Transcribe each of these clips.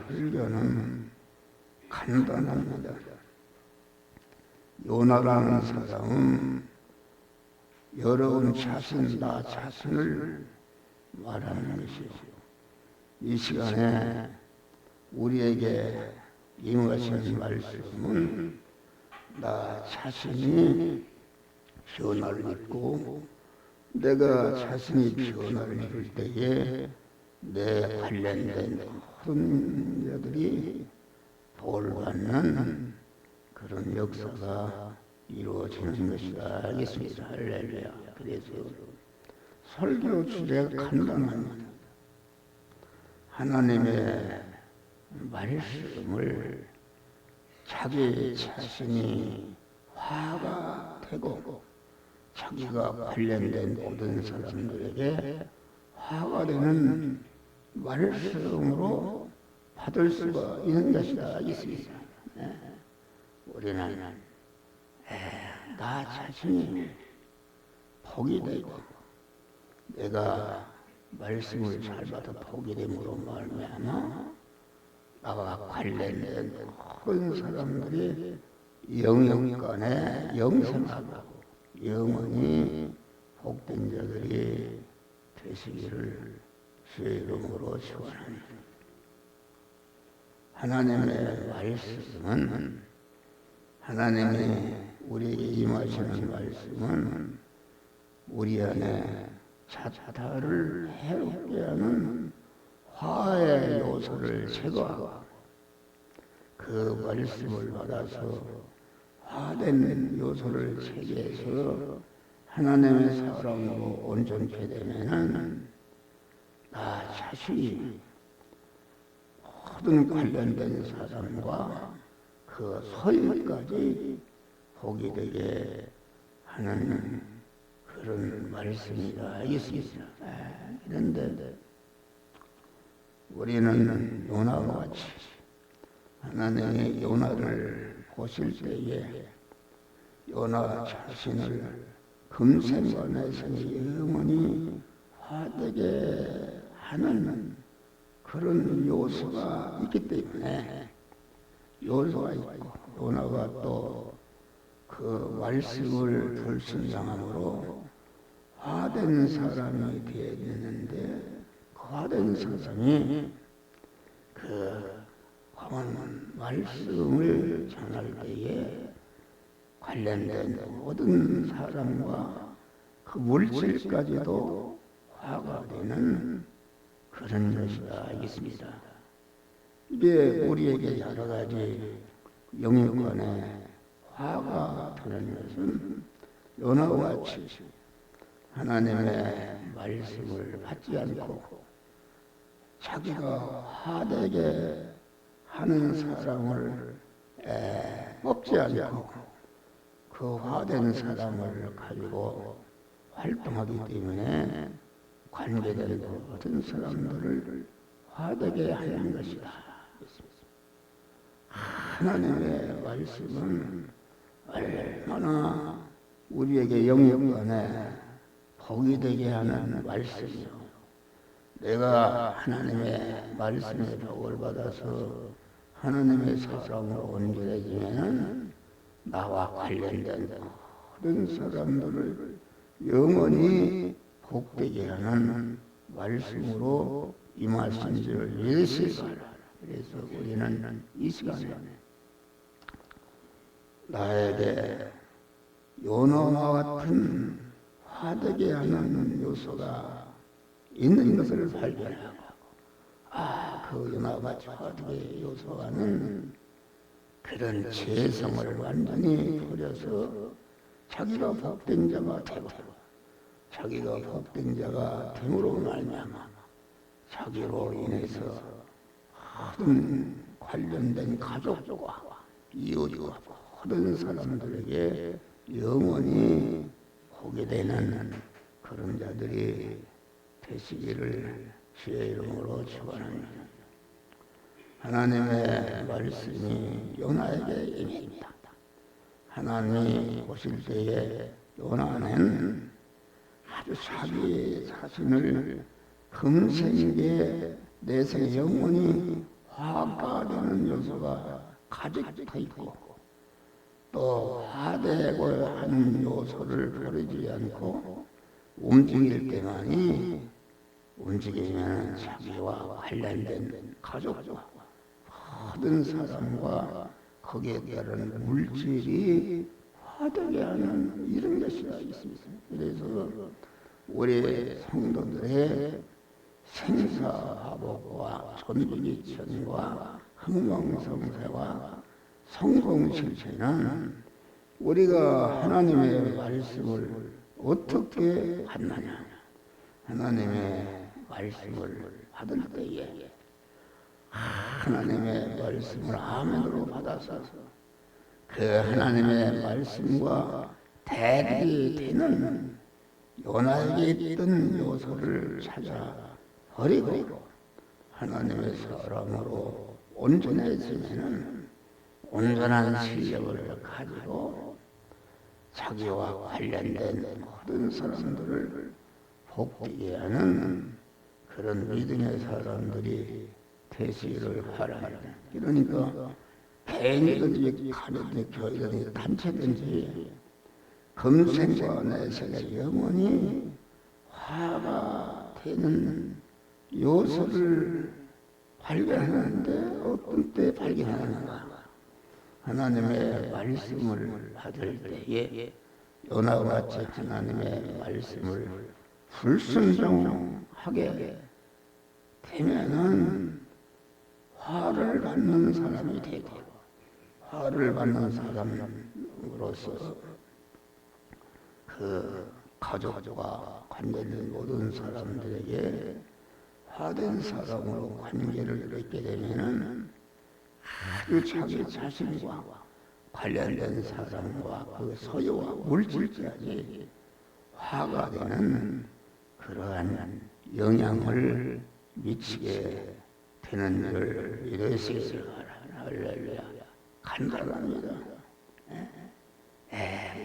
설교는 간단합니다. 요나라는 사람은 여러분 자신, 나 자신을 말하는 것이요. 이 시간에 우리에게 임하시는 말씀은 나 자신이 변화를 입고 내가 자신이 변화를 입을 때에 내 관련된 모든 자들이 복을 받는 그런 역사가 이루어지는 것이다. 알겠습니다. 할렐루야. 그래서 설교 주제가 간단합니다. 하나님의 말씀을 자기 자신이 화가 되고 자기가 관련된 모든 사람들에게 화가 되는 말씀으로 받을 수가 있는 것이다. 있습니다. 우리는 나 자신이 복이 되고 내가 말씀을 잘 받아 복이 됨으로 말미암아 나와 관련된 모든 사람들이 영영간에 영생하고 영원히 복된 자들이 되시기를 주의 이름으로 축원합니다. 하나님의 말씀은 하나님이 우리에게 임하시는 말씀은 우리 안에 자타를 해롭게 하는 화의 요소를 제거하고 그 말씀을 받아서 화된 요소를 제거해서 하나님의 사랑으로 온전케 되면은 나 자신이 모든 관련된 사람과 그 소유까지 복이 되게 하는 그런 말씀이다. 알겠습니다. 그런데 우리는 요나와 같이 하나님의 요나를 보실 때에 요나 자신을 금생과 내생에 영원히 화되게 하는 그런 요소가 있기 때문에 요소가 있고 요나가 또 그 말씀을 불순종함으로 화된 사람이 되었는데 그 화된 사람이 그 말씀을 전할 때에 관련된 모든 사람과 그 물질까지도 화가 되는 그런 것이다. 알겠습니다. 이게 우리에게 여러 가지 영역간에 화가 되는 것은 요나와 같이 하나님의 말씀을 받지 않고 자기가 화되게 하는 사람을 뽑지 않고 그 화된 사람을 가지고 활동하기 때문에 관계된 모든 사람들을 화되게 하는 것이다. 하나님의 말씀은 얼마나 우리에게 영역간에 복이 되게 하는 말씀이요. 내가 하나님의 말씀의 복을 받아서 하나님의 사랑으로 온전해지면 나와 관련된 모든 사람들을 영원히 복되게 하는 말씀으로 임하신 줄 예수가. 그래서 우리는 이 시간에 나에게 요나와 같은 화되게 하는 요소가 있는 것을 발견하고 그 요나와 같이 화되게 요소와는 그런 죄성을 완전히 버려서 자기가 복된 자가 되고 자기가 복된 자가 됨으로 말미암아 자기로 인해서 모든 관련된 가족과 이웃과 모든 사람들에게 영원히 보게 되는 그런 자들이 되시기를 주의 이름으로 축원합니다. 하나님의 말씀이 요나에게 임했다. 하나님이 보실 때에 요나는 아주 자기 자신을 금생에 내생에 영원히 화가 되는 요소가 가득 차 있고 또 화되고 하는 요소를 버리지 않고 움직일 때만이 움직이면 자기와 관련된 가족과 모든 사람과 거기에 따른 물질이 화되게 하는 이런 것이가 있습니다. 그래서 우리 성도들의 생사화복과 존귀천과 흥망성쇠와 성공실체는 우리가 하나님의 말씀을 어떻게 받느냐. 하나님의 말씀을 받을 때에 하나님의 말씀을 아멘으로 받아서 그 하나님의 말씀과 대립이 되는 요나에게 있던 요소를 찾아 버리고 하나님의 사람으로 온전해지면은 온전한 실력을 가지고 자기와 관련된 모든 사람들을 복되게 하는 그런 믿음의 사람들이 되시기를 바랍니다. 그러니까 개인이든지 가정이든지 교회든지 단체든지 금생과 내세가 영원히 화가 되는 요소를 발견하는데 어떤 때 발견하는가? 하나님의 말씀을 받을 때에 요나와 같이 하나님의 말씀을 불순종하게 되면은 화를 받는 사람이 되고 화를 받는 사람으로서 그 가족과 관계된 모든 사람들에게 화된 사람으로 관계를 맺게 되면은 아주 자기 자신과 관련된 사람과 그 소유와 물질까지 화가 되는 그러한 영향을 미치게 되는 일을 이루시기를 바랍니다. 할렐루야. 간단합니다.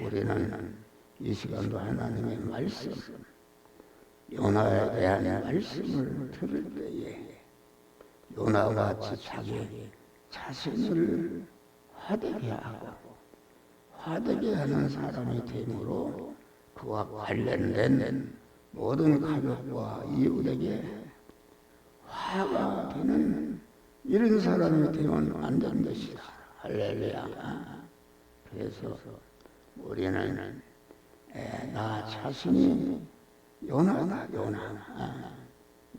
우리는 이 시간도 하나님의 말씀, 요나에 대한 말씀을 들을 때에 요나와 같이 자기 자신을 화되게 하고 화되게 하는 사람이 되므로 그와 관련된 모든 가족과 이웃에게 화가 되는 이런 사람이 되면 안 되는 것이다. 할렐루야. 그래서 우리는 나 자신이 요나다.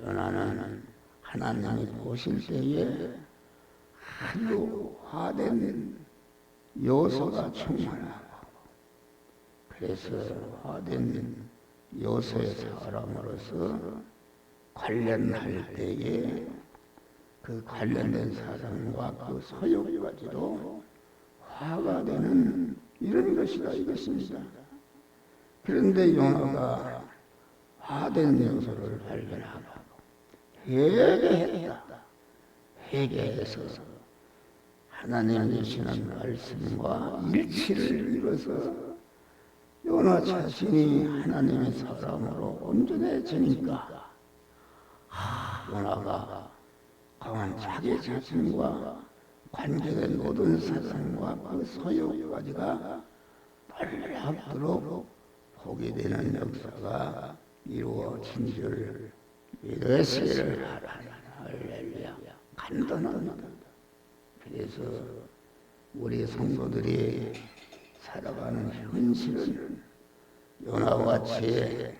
요나는 하나님이 보실 때에 아주 화된 요소가 충만하고 그래서 화된 요소의 사람으로서 관련할 때에 그 관련된 사람과 그 소유까지도 화가 되는 이런 것이다 이것입니다. 그런데 요나가 화된 요소를 발견하고 회개했다. 회개해서 하나님 주시는 말씀과 일치를 이뤄서 요나 자신이 하나님의 사람으로 온전해지니까 요나가 강한 자기 자신과 관계된 모든 사상과 그 소유까지가 놀랍도록 보게 되는 역사가 이루어진 줄 믿으시기를 바랍니다. 할렐루야. 간단합니다. 그래서 우리 성도들이 살아가는 현실은 요나와 같이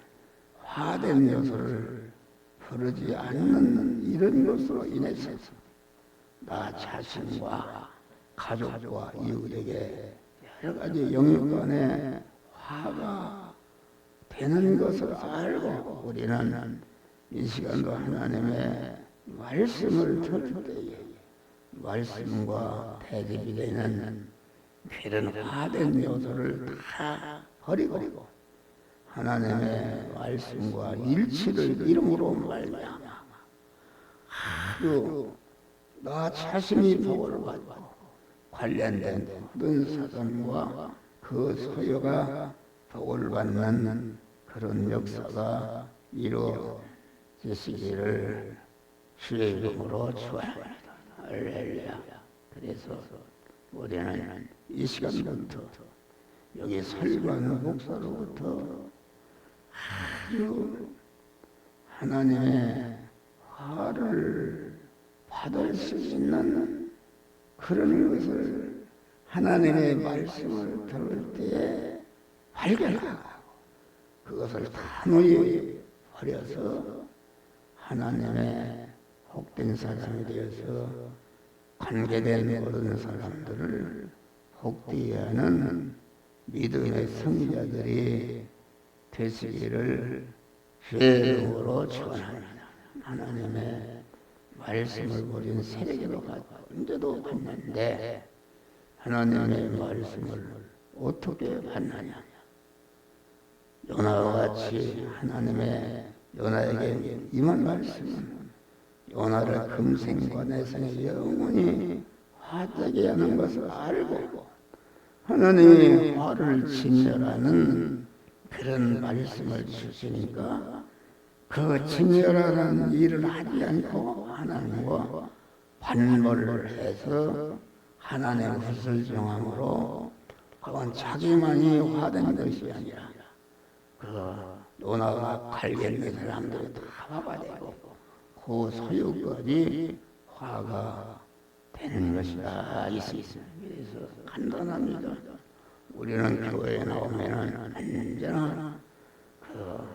화된 요소를 부르지 않는 이런 것으로 인해서 나 자신과 가족과 이웃에게 여러 가지 영역 간에 화가 되는 것을 알고 우리는 이 시간도 하나님의 말씀을 들을 때에 말씀과 대립이 되는 그런 화된 요소를 다 버리고 하나님의 말씀과 일치를 이름으로 말미암아 아주 나 자신이 복을 받고 관련된 모든 사람과 그 소유가 복을 받는 그런 역사가 이루어지시기를 주의 이름으로 축원합니다. 할렐루야. 그래서 우리는 이 시간부터 여기 설교하는 목사로부터 아주 하나님의 화를 받을 수 있는 그런 것을 하나님의 말씀을 들을 때에 발견하고 그것을 단호히 버려서 하나님의 복된 사람이 되어서 관계된 모든 사람들을 복되게 하는 믿음의 성자들이 되시기를 주의 이름으로 축원합니다. 하나님의 말씀을 버린 세력에도 언제도 받는데 하나님의 말씀을 어떻게 받느냐? 요나와 같이 하나님의 요나에게 임한 말씀은 요나를 금생과 내생에 영원히 화되게 하는 것을 알고 하나님의 화를 진멸하는 그런 말씀을 주시니까 그 진멸하는 일을 하지 않고 하나님과 반모를 해서 하나님의 뜻을 정함으로 그건 자기만이 화된 것이 아니라 그 요나가 갈겠는 사람들이 다 화가 되고 그 소유까지 화가 되는 것이다. 있습니다. 그래서 간단합니다. 우리는 교회에 나오면은 언제나 그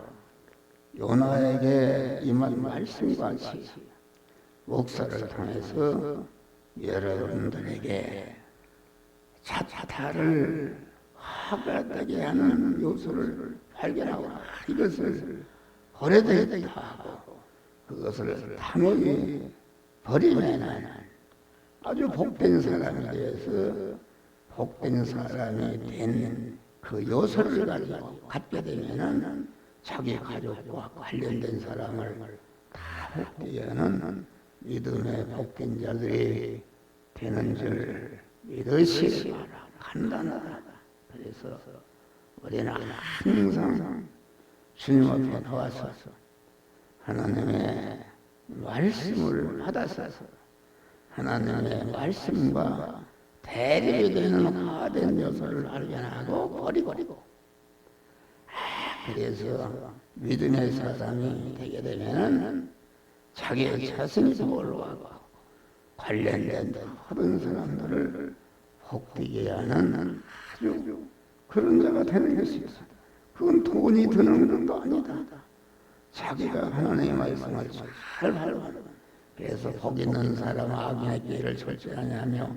요나에게 임한 말씀과 같이 목사를 통해서 여러분들에게 자타를 화가 되게 하는 요소를 발견하고 이것을 버려야겠다 하고 그것을 단호히 버리면 아주 복된 사람이 되어서 복된 사람이 된 그 요소를 가지고 갖게 되면은 자기 가족과 관련된 사람을 다 복되게 하는 믿음의 복된 자들이 되는 줄 믿으시기 바랍니다. 간단하다. 그래서 우리는 항상 주님 앞에 나와서 하나님의 말씀을 받아서 하나님의 말씀과 대립이 되는 화된 요소를 발견하고 버리고 그래서 믿음의 사람이 되게 되면 자기 자신이 올라가고 관련된 모든 사람들을 복되게 하는 아주 그런 자가 되는 것이다. 그건 돈이 드는 것도 아니다. 자기가 하나님의 말씀을 잘 발견하는 그래서 복 있는 사람은 악인의 길을 절제하냐며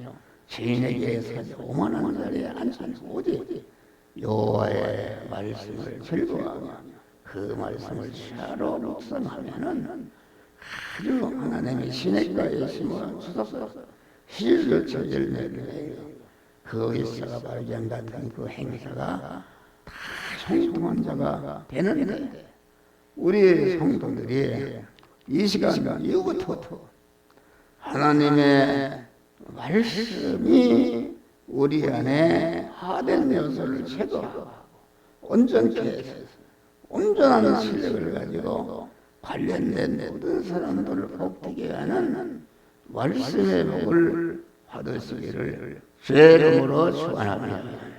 죄인에게 오만한 자리에 앉지 오직 여호와의 말씀을 즐거워하며 그 말씀을 차로 묵상하면은 아주 하나님의 시냇가에 심어 주소서 실로서 열매를 내요. 그 의사가 발견 같은 그 행사가 다 형통한 자가 되는데 우리 성도들이 이 시간 이후부터 하나님의 말씀이 우리 안에 화된 요소를 제거하고 온전케 해서 온전한 실력을 가지고 관련된 모든 사람들을 복되게 하는 말씀의 복을 받으시기를 주의 이름으로 축원합니다.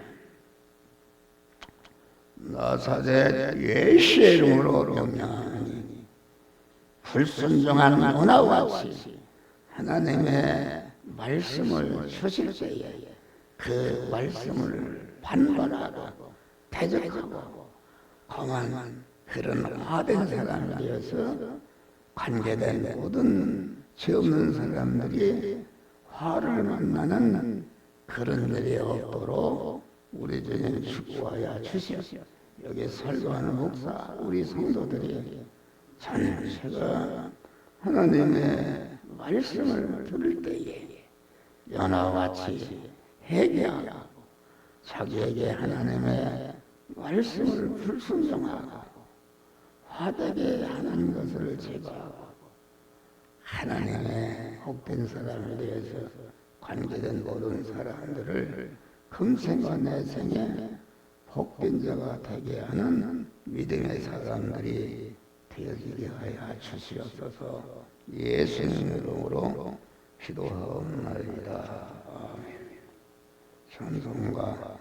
나사렛 예수의 이름으로 명령하니 불순종한 요나와 같이 하나님의 말씀을 주실 때에 그 말씀을 반발하고 대적하고 강한 그런 화된 사람이 되어서 관계된 모든 죄 없는 사람들이 화를 만나는 그런 일이 없도록 우리 주님 축복하여 주시옵소서. 여기 설교하는 목사 우리 성도들이 전체가 하나님의 말씀을 들을 때에 요나와 같이 회개하고 자기에게 하나님의 말씀을 불순종하고 화되게 하는 것을 제거하고 하나님의 복된 사람에 대해서 관계된 모든 사람들을 금생과 내생에 복된 자가 되게 하는 믿음의 사람들이 되어지게 하여 주시옵소서. 예수님 이름으로 기도하옵나이다. 아멘. 찬송가